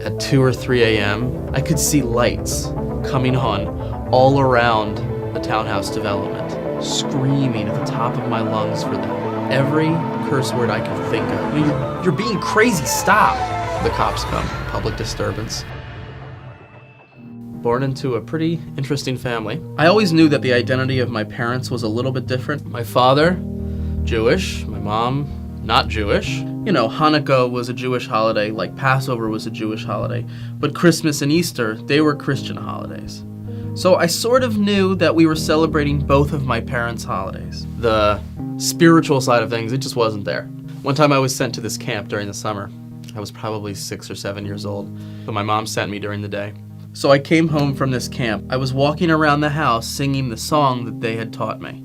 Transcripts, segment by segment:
at 2 or 3 a.m., I could see lights coming on all around the townhouse development, screaming at the top of my lungs for them. Every curse word I could think of. You're being crazy, stop! The cops come, public disturbance. Born into a pretty interesting family. I always knew that the identity of my parents was a little bit different. My father, Jewish. My mom, not Jewish. You know, Hanukkah was a Jewish holiday, like Passover was a Jewish holiday. But Christmas and Easter, they were Christian holidays. So I sort of knew that we were celebrating both of my parents' holidays. The spiritual side of things, it just wasn't there. One time I was sent to this camp during the summer. I was probably 6 or 7 years old, but my mom sent me during the day. So I came home from this camp. I was walking around the house singing the song that they had taught me.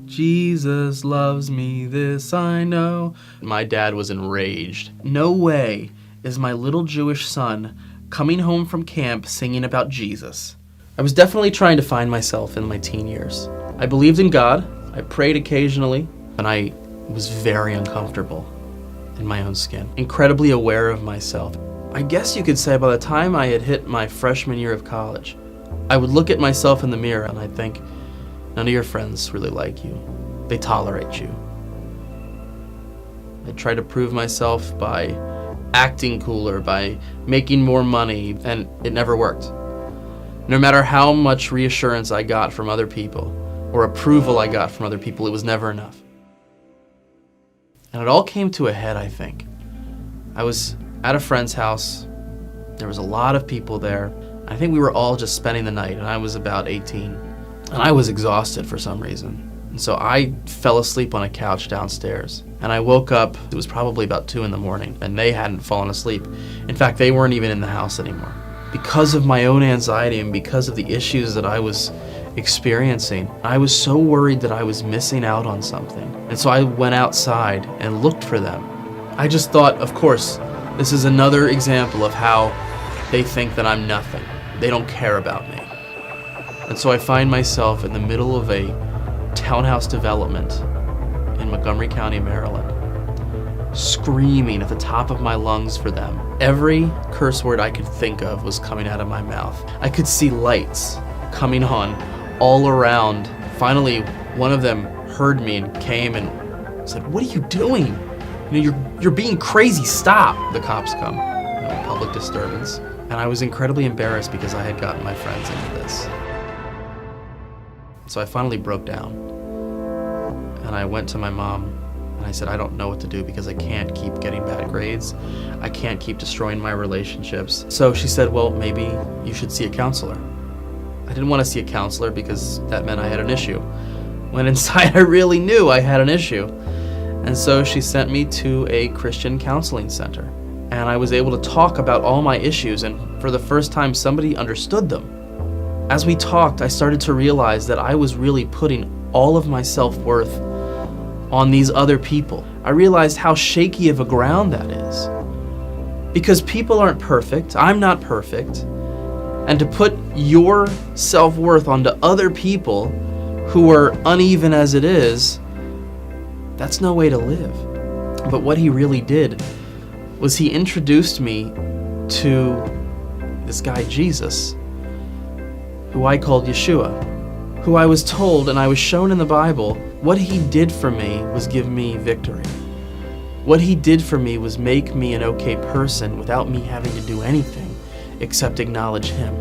Jesus loves me, this I know. My dad was enraged. No way is my little Jewish son coming home from camp singing about Jesus. I was definitely trying to find myself in my teen years. I believed in God, I prayed occasionally, and I was very uncomfortable in my own skin, incredibly aware of myself. I guess you could say by the time I had hit my freshman year of college, I would look at myself in the mirror and I'd think, none of your friends really like you. They tolerate you. I tried to prove myself by acting cooler, by making more money, and it never worked. No matter how much reassurance I got from other people, or approval I got from other people, it was never enough. And it all came to a head, I think. I was at a friend's house. There was a lot of people there. I think we were all just spending the night, and I was about 18. And I was exhausted for some reason. And so I fell asleep on a couch downstairs. And I woke up, it was probably about 2 a.m, and they hadn't fallen asleep. In fact, they weren't even in the house anymore. Because of my own anxiety and because of the issues that I was experiencing, I was so worried that I was missing out on something. And so I went outside and looked for them. I just thought, of course, this is another example of how they think that I'm nothing. They don't care about me. And so I find myself in the middle of a townhouse development in Montgomery County, Maryland, screaming at the top of my lungs for them. Every curse word I could think of was coming out of my mouth. I could see lights coming on all around. Finally, one of them heard me and came and said, "What are you doing? You're being crazy, stop!" The cops come, public disturbance. And I was incredibly embarrassed because I had gotten my friends into this. So I finally broke down. And I went to my mom and I said, I don't know what to do because I can't keep getting bad grades. I can't keep destroying my relationships. So she said, well, maybe you should see a counselor. I didn't want to see a counselor because that meant I had an issue. When inside I really knew I had an issue. And so she sent me to a Christian counseling center. And I was able to talk about all my issues, and for the first time somebody understood them. As we talked, I started to realize that I was really putting all of my self-worth on these other people. I realized how shaky of a ground that is. Because people aren't perfect, I'm not perfect, and to put your self-worth onto other people who are uneven as it is, that's no way to live. But what he really did was he introduced me to this guy Jesus, who I called Yeshua, who I was told and I was shown in the Bible, what he did for me was give me victory. What he did for me was make me an okay person without me having to do anything except acknowledge him.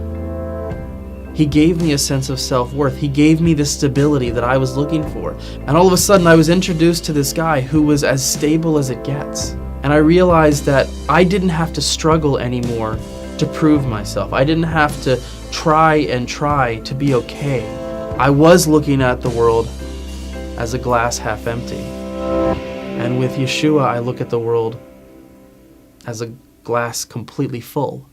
He gave me a sense of self-worth. He gave me the stability that I was looking for. And all of a sudden I was introduced to this guy who was as stable as it gets. And I realized that I didn't have to struggle anymore to prove myself. I didn't have to try to be okay. I was looking at the world as a glass half empty. And with Yeshua, I look at the world as a glass completely full.